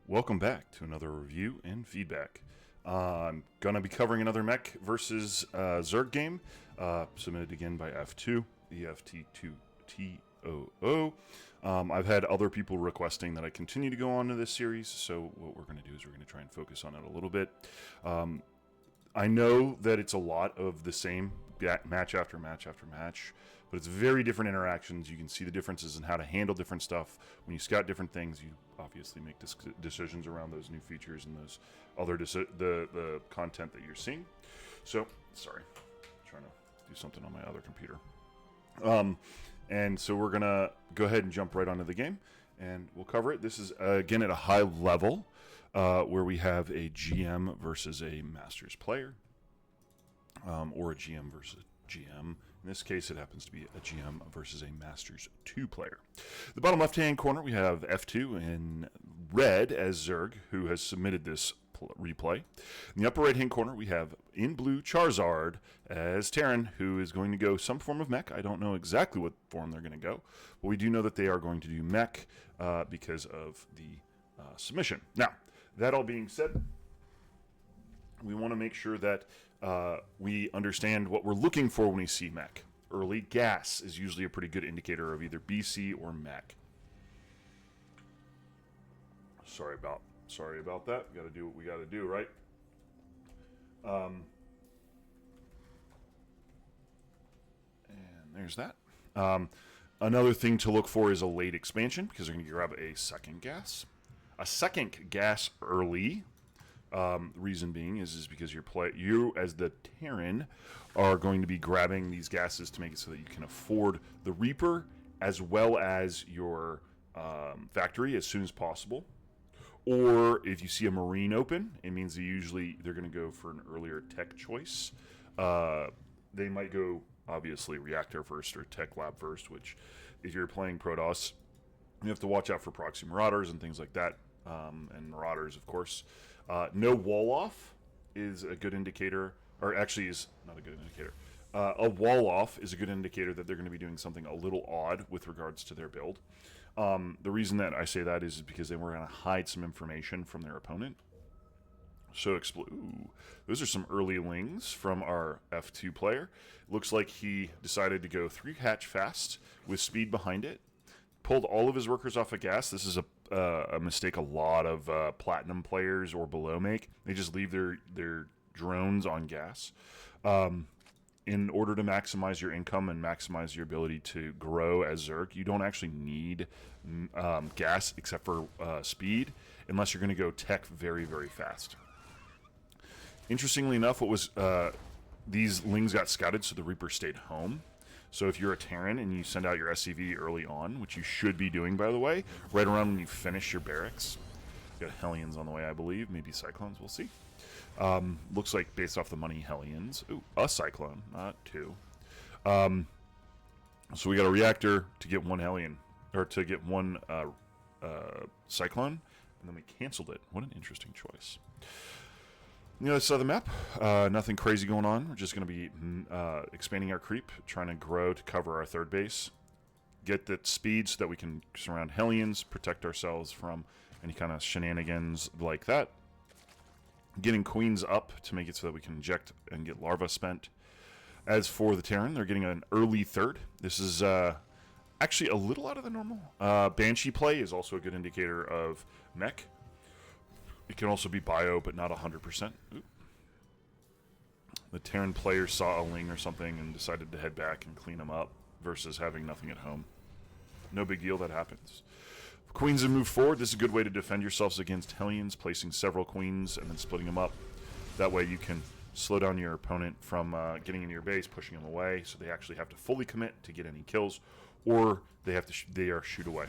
Welcome back to another review and feedback. I'm going to be covering another Mech versus Zerg game, submitted again by Eftoo, EFT2TOO. I've had other people requesting that I continue to go on to this series, so what we're going to do is we're going to try and focus on it a little bit. I know that it's a lot of the same match after match after match, but it's very different interactions. You can see the differences in how to handle different stuff. When you scout different things, you obviously make decisions around those new features and those other the content that you're seeing. So, sorry, I'm trying to do something on my other computer. And so we're gonna go ahead and jump right onto the game, and we'll cover it. This is again at a high level, where we have a GM versus a Masters player, or a GM versus GM. In this case, it happens to be a GM versus a Masters 2 player. The bottom left-hand corner, we have Eftoo in red as Zerg, who has submitted this replay. In the upper right-hand corner, we have in blue CHARIZARD as Terran, who is going to go some form of Mech. I don't know exactly what form they're going to go, but we do know that they are going to do Mech because of the submission. Now, that all being said, we want to make sure that we understand what we're looking for when we see Mech. Early gas is usually a pretty good indicator of either BC or Mech. Sorry about that. We got to do what we got to do, right? And there's that. Another thing to look for is a late expansion, because they're going to grab a second gas. A second gas early. The reason being is because you as the Terran are going to be grabbing these gases to make it so that you can afford the Reaper as well as your factory as soon as possible. Or if you see a Marine open, it means they're going to go for an earlier tech choice. They might go obviously reactor first or tech lab first, which if you're playing Protoss, you have to watch out for proxy marauders and things like that. And marauders, of course. No wall off is a good indicator, or actually is not a good indicator. A wall off is a good indicator that they're going to be doing something a little odd with regards to their build. The reason that I say that is because they were going to hide some information from their opponent. So, those are some early lings from our F2 player. Looks like he decided to go 3 hatch fast with speed behind it. Pulled all of his workers off of gas. This is a mistake a lot of platinum players or below make. They just leave their drones on gas. In order to maximize your income and maximize your ability to grow as Zerg, you don't actually need gas except for speed, unless you're going to go tech very, very fast. Interestingly enough, these lings got scouted, so the Reaper stayed home. So if you're a Terran and you send out your SCV early on, which you should be doing, by the way, right around when you finish your barracks. You got Hellions on the way, I believe. Maybe Cyclones, we'll see. Looks like, based off the money, Hellions. Ooh, a Cyclone, not 2. So we got a reactor to get 1 Hellion, or to get 1 Cyclone, and then we canceled it. What an interesting choice. On the other side of the map, nothing crazy going on. We're just going to be expanding our creep, trying to grow to cover our third base, get the speed so that we can surround Hellions, protect ourselves from any kind of shenanigans like that. Getting Queens up to make it so that we can inject and get Larva spent. As for the Terran, they're getting an early third. This is actually a little out of the normal. Banshee play is also a good indicator of Mech. It can also be bio, but not 100%. Oop. The Terran player saw a ling or something and decided to head back and clean them up versus having nothing at home. No big deal, that happens. Queens have moved forward. This is a good way to defend yourselves against Hellions, placing several queens and then splitting them up. That way you can slow down your opponent from getting into your base, pushing them away, so they actually have to fully commit to get any kills, or they have to shoot away.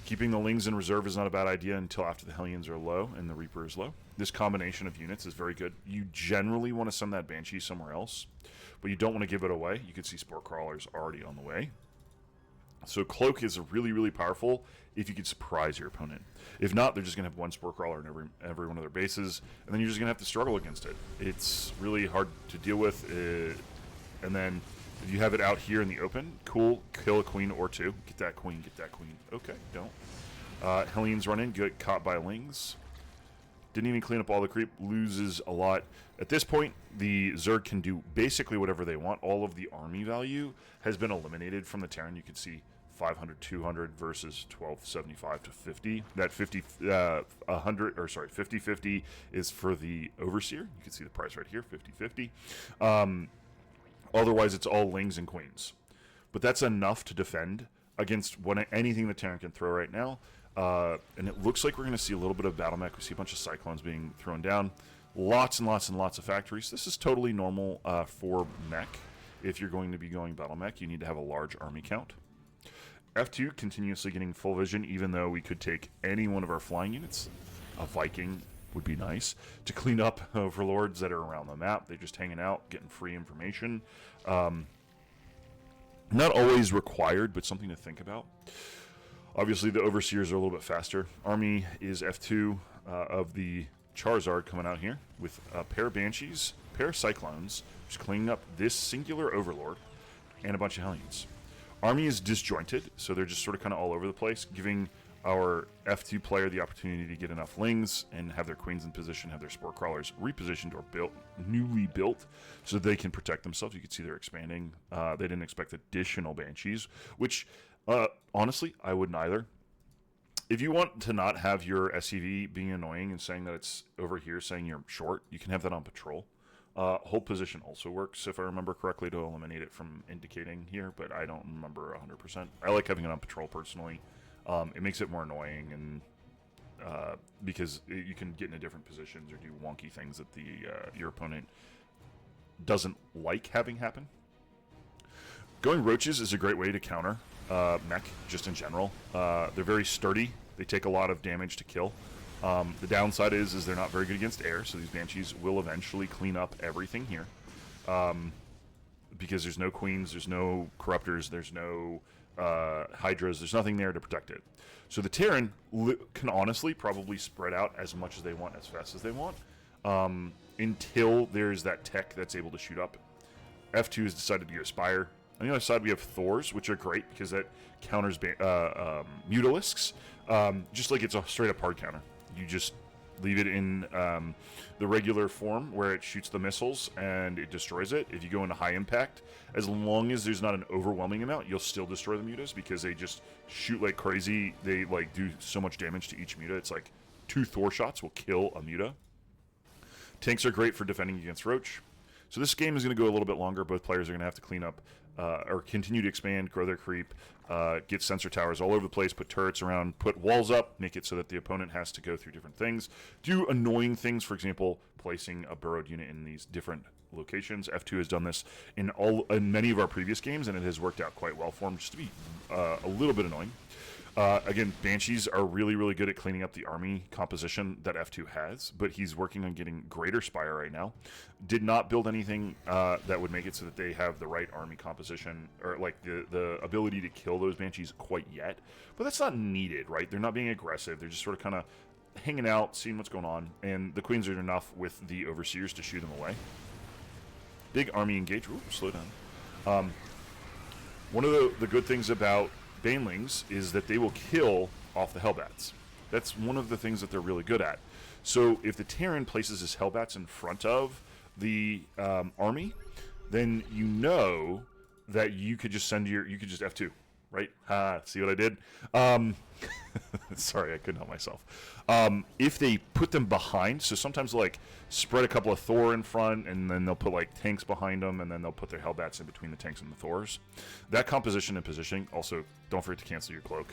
Keeping the lings in reserve is not a bad idea until after the Hellions are low and the Reaper is low. This combination of units is very good. You generally want to send that Banshee somewhere else, but you don't want to give it away. You can see Spore Crawlers already on the way. So Cloak is really, really powerful if you can surprise your opponent. If not, they're just going to have 1 Spore Crawler in every one of their bases, and then you're just going to have to struggle against it. It's really hard to deal with, and then if you have it out here in the open, cool, kill a queen or 2. Get that queen, get that queen. Okay, don't. Hellions run in, get caught by Lings. Didn't even clean up all the creep, loses a lot. At this point, the Zerg can do basically whatever they want. All of the army value has been eliminated from the Terran. You can see 500, 200 versus 1275 to 50. That 50-50 is for the Overseer. You can see the price right here, 50-50. Otherwise, it's all Lings and Queens. But that's enough to defend against anything the Terran can throw right now. And it looks like we're going to see a little bit of battle mech. We see a bunch of cyclones being thrown down. Lots and lots and lots of factories. This is totally normal for mech. If you're going to be going battle mech, you need to have a large army count. Eftoo continuously getting full vision, even though we could take any one of our flying units. A Viking would be nice to clean up overlords that are around the map. They're just hanging out, getting free information. Not always required, but something to think about. Obviously, the Overseers are a little bit faster. Army is F2 of the Charizard coming out here with a pair of Banshees, pair of Cyclones, just cleaning up this singular Overlord, and a bunch of Hellions. Army is disjointed, so they're just sort of kind of all over the place, giving our F2 player the opportunity to get enough Lings and have their Queens in position, have their Spore Crawlers repositioned or newly built, so that they can protect themselves. You can see they're expanding. They didn't expect additional Banshees, which, honestly, I wouldn't either. If you want to not have your SCV being annoying and saying that it's over here saying you're short, you can have that on patrol. Hold position also works, if I remember correctly, to eliminate it from indicating here, but I don't remember 100%. I like having it on patrol personally. It makes it more annoying, and because you can get into different positions or do wonky things that your opponent doesn't like having happen. Going roaches is a great way to counter mech, just in general. They're very sturdy. They take a lot of damage to kill. The downside is they're not very good against air, so these Banshees will eventually clean up everything here. Because there's no Queens, there's no Corruptors, there's no Hydras, there's nothing there to protect it. So the Terran can honestly probably spread out as much as they want, as fast as they want, until there's that tech that's able to shoot up. F2 has decided to go Spire. On the other side, we have Thors, which are great because that counters Mutalisks, just like it's a straight-up hard counter. You just leave it in the regular form where it shoots the missiles and it destroys it. If you go into high impact, as long as there's not an overwhelming amount, you'll still destroy the mutas because they just shoot like crazy. They like do so much damage to each muta. It's like 2 Thor shots will kill a muta. Tanks are great for defending against Roach. So this game is going to go a little bit longer. Both players are going to have to clean up or continue to expand, grow their creep, get sensor towers all over the place, put turrets around, put walls up, make it so that the opponent has to go through different things. Do annoying things, for example, placing a burrowed unit in these different locations. F2 has done this in many of our previous games, and it has worked out quite well for him, just to be a little bit annoying. Again, Banshees are really, really good at cleaning up the army composition that F2 has, but he's working on getting greater Spire right now. Did not build anything that would make it so that they have the right army composition, or like the ability to kill those Banshees quite yet. But that's not needed, right? They're not being aggressive. They're just sort of kind of hanging out, seeing what's going on, and the Queens are enough with the Overseers to shoot them away. Big army engage. Ooh, slow down. One of the good things about Banelings is that they will kill off the Hellbats. That's one of the things that they're really good at. So if the Terran places his Hellbats in front of the army, then you know that you could just just F2, right? See what I did? Sorry, I couldn't help myself. If they put them behind, so sometimes like spread a couple of Thor in front, and then they'll put like tanks behind them, and then they'll put their Hellbats in between the tanks and the Thors. That composition and positioning, also don't forget to cancel your cloak.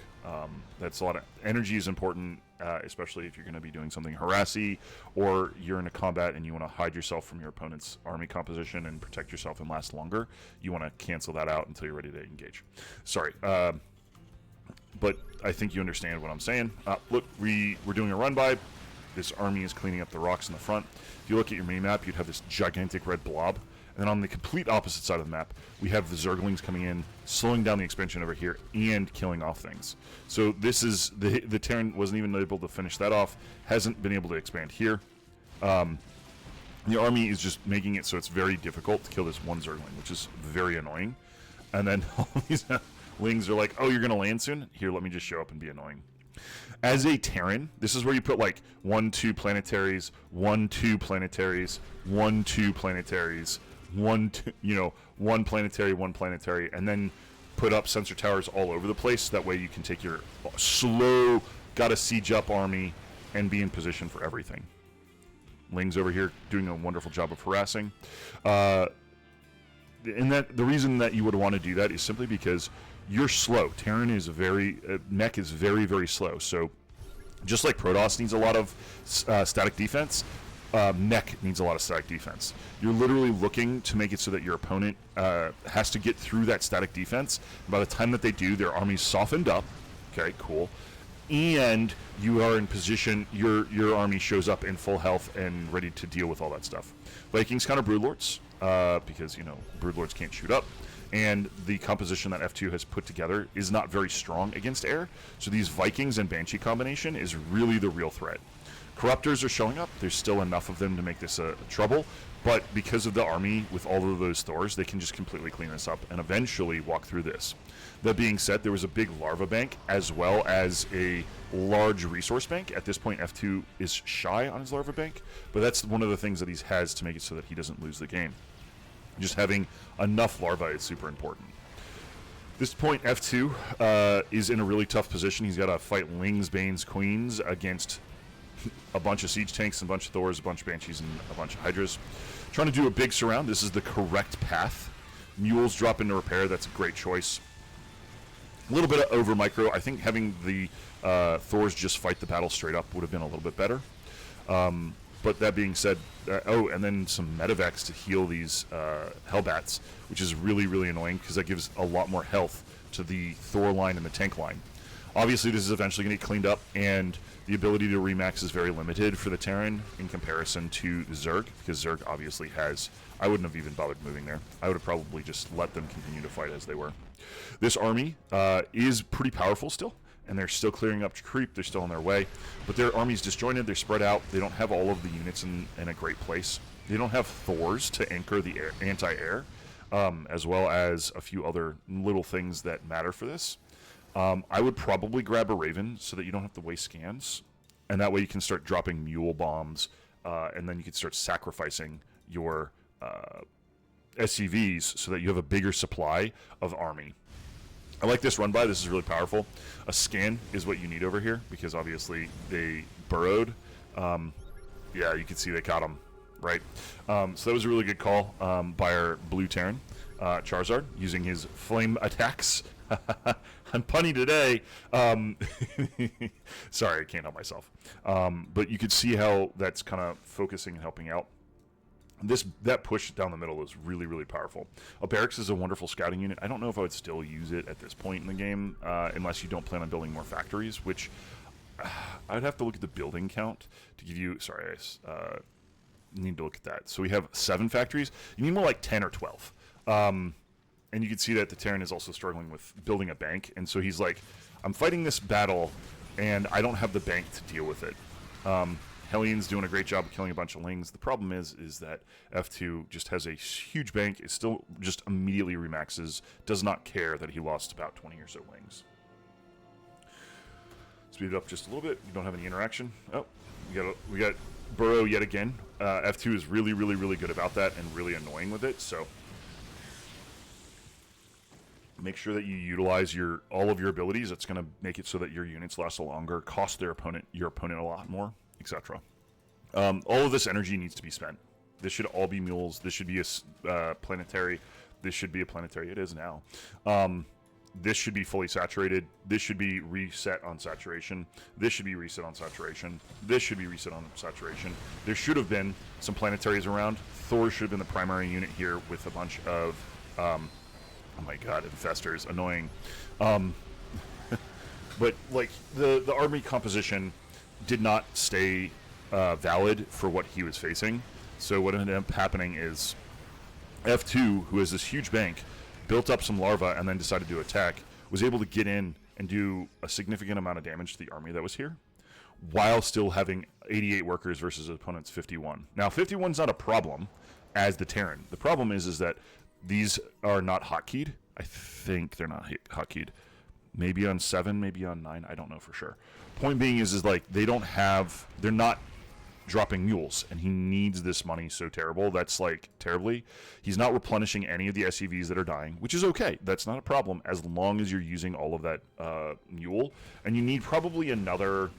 That's a lot of energy is important, especially if you're going to be doing something harassy, or you're in a combat and you want to hide yourself from your opponent's army composition and protect yourself and last longer. You want to cancel that out until you're ready to engage. Sorry. But I think you understand what I'm saying. Look, we're doing a run-by. This army is cleaning up the rocks in the front. If you look at your mini-map, you'd have this gigantic red blob. And then on the complete opposite side of the map, we have the Zerglings coming in, slowing down the expansion over here, and killing off things. So this is, the Terran wasn't even able to finish that off, hasn't been able to expand here. The army is just making it so it's very difficult to kill this one Zergling, which is very annoying. And then all these Lings are like, oh, you're going to land soon? Here, let me just show up and be annoying. As a Terran, this is where you put like 1-2 planetaries, 1-2 planetaries, 1-2 planetaries, 1-2, you know, 1 planetary, 1 planetary, and then put up sensor towers all over the place. That way you can take your slow, gotta siege up army and be in position for everything. Ling's over here doing a wonderful job of harassing. And that the reason that you would want to do that is simply because you're slow. Terran is Mech is very, very slow. So just like Protoss needs a lot of static defense, Mech needs a lot of static defense. You're literally looking to make it so that your opponent has to get through that static defense. By the time that they do, their army's softened up. Okay, cool. And you are in position, your army shows up in full health and ready to deal with all that stuff. Vikings counter Broodlords, because, you know, Broodlords can't shoot up. And the composition that Eftoo has put together is not very strong against air. So these Vikings and Banshee combination is really the real threat. Corruptors are showing up. There's still enough of them to make this a trouble. But because of the army with all of those Thors, they can just completely clean this up and eventually walk through this. That being said, there was a big larva bank as well as a large resource bank. At this point, F2 is shy on his larva bank, but that's one of the things that he has to make it so that he doesn't lose the game. Just having enough larvae is super important. At this point, F2 is in a really tough position. He's got to fight Lings, Banes, Queens against a bunch of siege tanks, a bunch of Thors, a bunch of Banshees, and a bunch of Hydras. Trying to do a big surround. This is the correct path. Mules drop into repair. That's a great choice. A little bit of over micro. I think having the Thors just fight the battle straight up would have been a little bit better. But that being said, oh, and then some medevacs to heal these Hellbats, which is really, really annoying because that gives a lot more health to the Thor line and the tank line. Obviously, this is eventually going to get cleaned up, and the ability to remax is very limited for the Terran in comparison to Zerg, because Zerg obviously has... I wouldn't have even bothered moving there. I would have probably just let them continue to fight as they were. This army is pretty powerful still, and they're still clearing up creep. They're still on their way, but their army's disjointed. They're spread out. They don't have all of the units in a great place. They don't have Thors to anchor the anti-air, as well as a few other little things that matter for this. I would probably grab a Raven so that you don't have to waste scans, and that way you can start dropping mule bombs, and then you can start sacrificing your SCVs so that you have a bigger supply of army. I like this run by. This is really powerful. A scan is what you need over here because obviously they burrowed. Yeah, you can see they caught him, right? So that was a really good call by our blue Terran, CHARIZARD, using his flame attacks. I'm punny today. Sorry, I can't help myself. But you could see how that's kind of focusing and helping out. That push down the middle is really, really powerful. A barracks is a wonderful scouting unit. I don't know if I would still use it at this point in the game, unless you don't plan on building more factories, which I'd have to look at the building count to give you... Sorry, I need to look at that. So we have 7 factories. You need more like 10 or 12. And you can see that the Terran is also struggling with building a bank. And so he's like, I'm fighting this battle, and I don't have the bank to deal with it. Hellions doing a great job of killing a bunch of Lings. The problem is that F2 just has a huge bank. It still just immediately remaxes. Does not care that he lost about 20 or so Lings. Speed it up just a little bit. You don't have any interaction. Oh, we got Burrow yet again. F2 is really, really, really good about that and really annoying with it. So make sure that you utilize all of your abilities. That's going to make it so that your units last longer, cost your opponent a lot more, etc. All of this energy needs to be spent. This should all be mules. This should be a planetary. This should be a planetary. It is now. This should be fully saturated. This should be reset on saturation. This should be reset on saturation. This should be reset on saturation. There should have been some planetaries around. Thor should have been the primary unit here with a bunch of... oh my god, infestors. Annoying. But, like, the army composition did not stay valid for what he was facing. So what ended up happening is F2, who has this huge bank, built up some larvae and then decided to attack, was able to get in and do a significant amount of damage to the army that was here, while still having 88 workers versus his opponent's 51. Now, 51's not a problem as the Terran. The problem is that these are not hotkeyed. I think they're not hotkeyed. maybe on 7, maybe on 9. I don't know for sure. Point being is like they're not dropping mules, and he needs this money so that's like terribly. He's not replenishing any of the SCVs that are dying, which is okay. That's not a problem as long as you're using all of that mule. And you need probably another.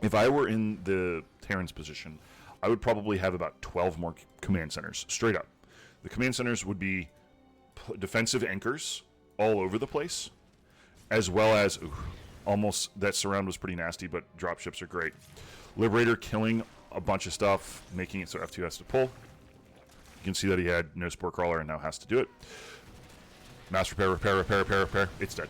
If I were in the Terran's position, I would probably have about 12 more command centers, straight up. The command centers would be defensive anchors all over the place, as well as almost that surround was pretty nasty, but dropships are great. Liberator killing a bunch of stuff, making it so Eftoo has to pull. You can see that he had no Spore Crawler and now has to do it. Mass repair. It's dead.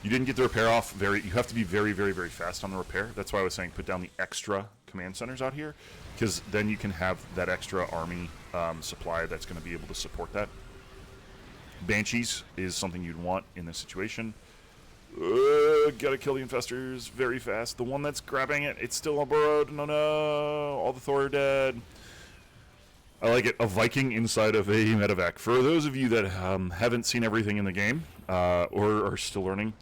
You didn't get the repair off. You have to be very, very, very fast on the repair. That's why I was saying put down the extra command centers out here, because then you can have that extra army supply that's going to be able to support that. Banshees is something you'd want in this situation. Gotta kill the infestors very fast. The one that's grabbing it, it's still burrowed. No, all the Thor are dead. I like it. A Viking inside of a medevac. For those of you that haven't seen everything in the game or are still learning,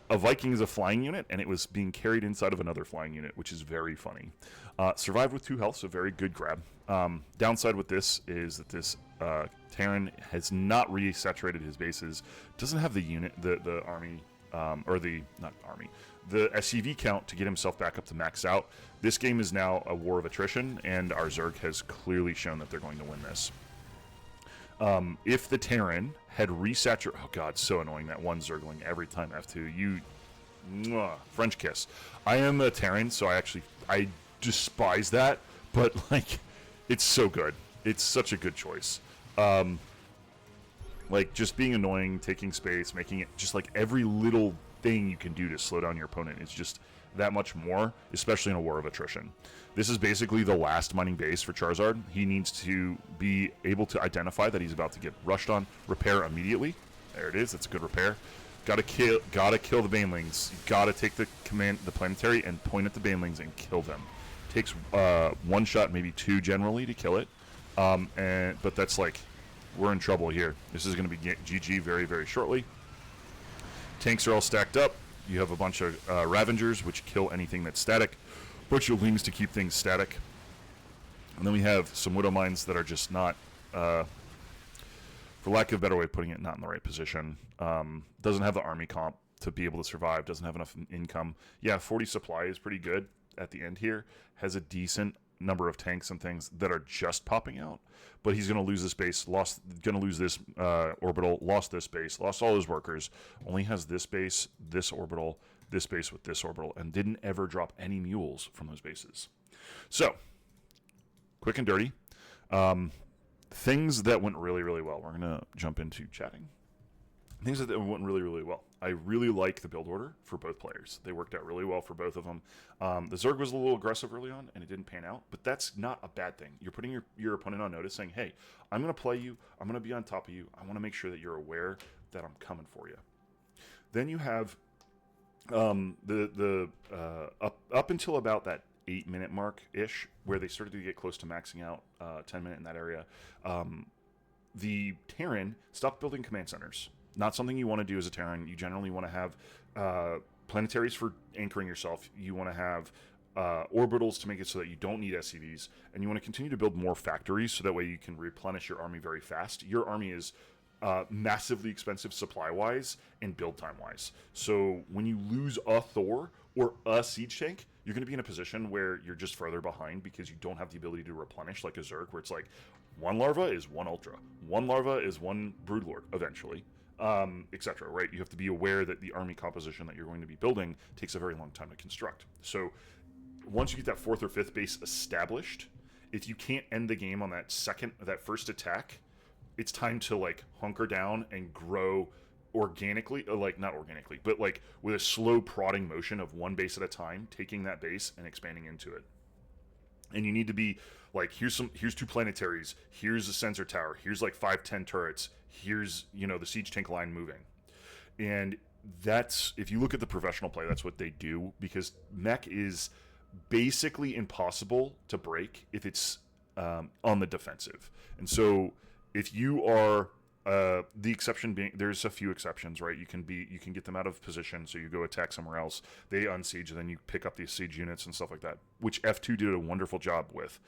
a Viking is a flying unit, and it was being carried inside of another flying unit, which is very funny. Survived with 2 health, so very good grab. Downside with this is that this Terran has not resaturated his bases. Doesn't have the unit, the army. The SCV count to get himself back up to max out. This game is now a war of attrition, and our Zerg has clearly shown that they're going to win this. If the Terran had resaturated... Oh god, so annoying, that one Zergling every time F2. French kiss. I am a Terran, so I despise that, but like, it's so good. It's such a good choice. Like, just being annoying, taking space, making it just like every little thing you can do to slow down your opponent is just that much more, especially in a war of attrition. This is basically the last mining base for Charizard. He needs to be able to identify that he's about to get rushed on, repair immediately. There it is, that's a good repair. Gotta kill the Banelings. You gotta take the planetary and point at the Banelings and kill them. Takes 1 shot, maybe 2 generally to kill it. But that's like, we're in trouble here. This is going to be GG very, very shortly. Tanks are all stacked up. You have a bunch of Ravengers, which kill anything that's static. Bunch of Wings to keep things static. And then we have some Widow Mines that are just not, for lack of a better way of putting it, not in the right position. Doesn't have the army comp to be able to survive. Doesn't have enough income. Yeah, 40 supply is pretty good at the end here. Has a decent number of tanks and things that are just popping out, but he's going to lose this base, going to lose this orbital, lost this base, lost all his workers, only has this base, this orbital, this base with this orbital, and didn't ever drop any mules from those bases. So, quick and dirty. Things that went really, really well. We're going to jump into chatting. Things that went really, really well. I really like the build order for both players. They worked out really well for both of them. The Zerg was a little aggressive early on, and it didn't pan out, but that's not a bad thing. You're putting your opponent on notice, saying, hey, I'm going to play you. I'm going to be on top of you. I want to make sure that you're aware that I'm coming for you. Then you have up until about that 8-minute mark-ish, where they started to get close to maxing out 10-minute in that area, the Terran stopped building command centers. Not something you want to do as a Terran. You generally want to have planetaries for anchoring yourself. You want to have orbitals to make it so that you don't need SCVs. And you want to continue to build more factories so that way you can replenish your army very fast. Your army is massively expensive supply-wise and build time-wise. So when you lose a Thor or a siege tank, you're going to be in a position where you're just further behind because you don't have the ability to replenish like a Zerg, where it's like 1 larva is 1 Ultra. 1 larva is 1 Broodlord eventually. Etc. Right? You have to be aware that the army composition that you're going to be building takes a very long time to construct. So once you get that 4th or 5th base established, if you can't end the game on that first attack, it's time to like hunker down and grow organically, not organically, but like with a slow prodding motion of 1 base at a time, taking that base and expanding into it. And you need to be like, here's 2 planetaries, here's a sensor tower, here's like 5-10 turrets, here's, the siege tank line moving. And that's, if you look at the professional play, that's what they do, because Mech is basically impossible to break if it's on the defensive. And so if you are The exception being, there's a few exceptions, right? You can get them out of position, so you go attack somewhere else. They unsiege, and then you pick up these siege units and stuff like that, which F2 did a wonderful job with.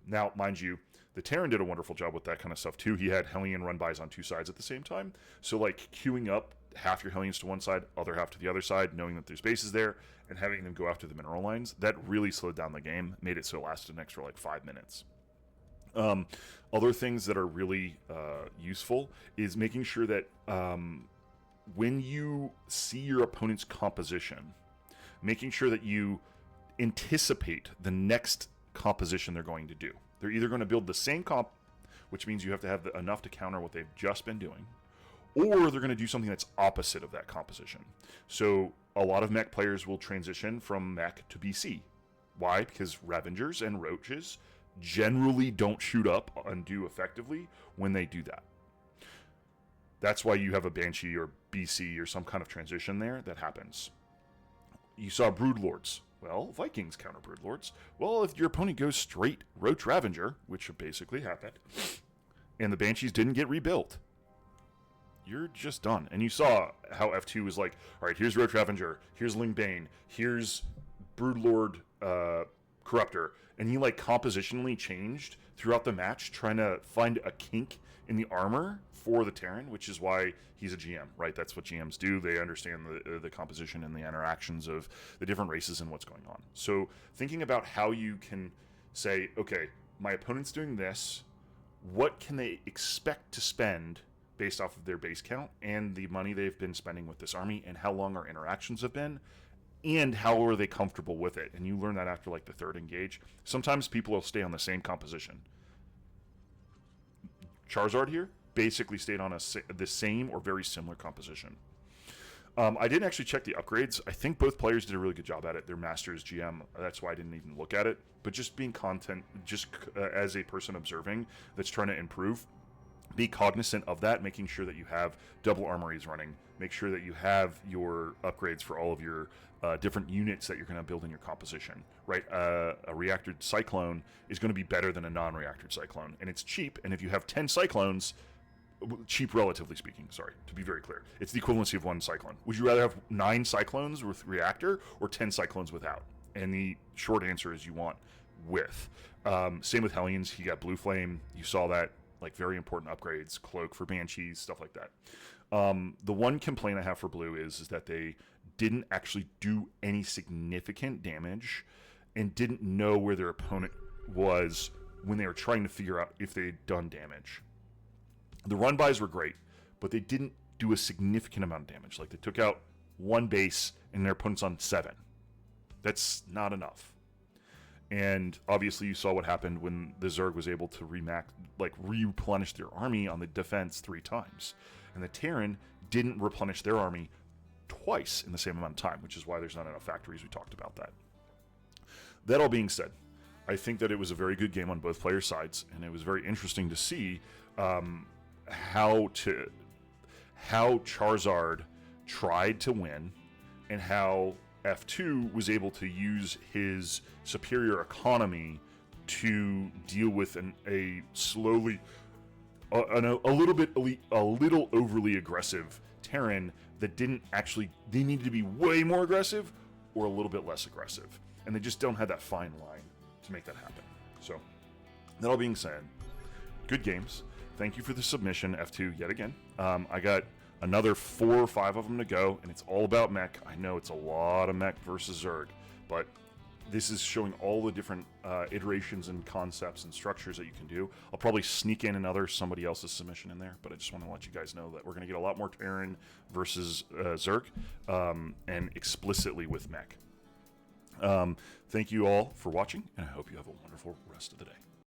Now, mind you, the Terran did a wonderful job with that kind of stuff too. He had Hellion run-bys on two sides at the same time, so like queuing up half your Hellions to one side, other half to the other side, knowing that there's bases there, and having them go after the mineral lines, that really slowed down the game, made it so it lasted an extra like 5 minutes. Other things that are really useful is making sure that when you see your opponent's composition, making sure that you anticipate the next composition they're going to do. They're either going to build the same comp, which means you have to have enough to counter what they've just been doing, or they're going to do something that's opposite of that composition. So a lot of mech players will transition from mech to BC. Why? Because Ravengers and Roaches generally don't shoot up and do effectively when they do that. That's why you have a Banshee or BC or some kind of transition there that happens. You saw Broodlords. Well, Vikings counter Broodlords. Well, if your opponent goes straight Roach Ravenger, which basically happened, and the Banshees didn't get rebuilt, you're just done. And you saw how F2 was like, all right, here's Roach Ravenger, here's Ling Bane, here's Broodlord Corruptor, and he like compositionally changed throughout the match, trying to find a kink in the armor for the Terran, which is why he's a GM, right? That's what GMs do. They understand the composition and the interactions of the different races and what's going on. So thinking about how you can say, okay, my opponent's doing this, what can they expect to spend based off of their base count and the money they've been spending with this army, and how long our interactions have been, and how are they comfortable with it. And you learn that after like the third engage. Sometimes people will stay on the same composition. Charizard here basically stayed on the same or very similar composition. I didn't actually check the upgrades. I think both players did a really good job at it. They're masters GM. That's why I didn't even look at it. But just being content, just as a person observing that's trying to improve, be cognizant of that, making sure that you have double armories running. Make sure that you have your upgrades for all of your different units that you're going to build in your composition, right? A reactored Cyclone is going to be better than a non-reactored Cyclone, and it's cheap, and if you have 10 Cyclones, cheap relatively speaking, sorry, to be very clear, it's the equivalency of one Cyclone. Would you rather have 9 Cyclones with reactor or 10 Cyclones without? And the short answer is you want with. Same with Hellions. He got Blue Flame. You saw that, like very important upgrades, Cloak for Banshees, stuff like that. The one complaint I have for Blue is that they didn't actually do any significant damage and didn't know where their opponent was when they were trying to figure out if they'd done damage. The run-bys were great, but they didn't do a significant amount of damage. Like, they took out one base and their opponent's on 7. That's not enough. And obviously you saw what happened when the Zerg was able to replenish their army on the defense 3 times. And the Terran didn't replenish their army twice in the same amount of time, which is why there's not enough factories. We talked about that. That all being said, I think that it was a very good game on both player sides, and it was very interesting to see how Charizard tried to win, and how F2 was able to use his superior economy to deal with a little overly aggressive Terran that didn't actually. They needed to be way more aggressive or a little bit less aggressive, and they just don't have that fine line to make that happen. So, that all being said, good games. Thank you for the submission, F2, yet again. I got another 4 or 5 of them to go, and it's all about mech. I know it's a lot of mech versus Zerg, but this is showing all the different iterations and concepts and structures that you can do. I'll probably sneak in somebody else's submission in there, but I just want to let you guys know that we're going to get a lot more Terran versus Zerg, and explicitly with mech. Thank you all for watching, and I hope you have a wonderful rest of the day.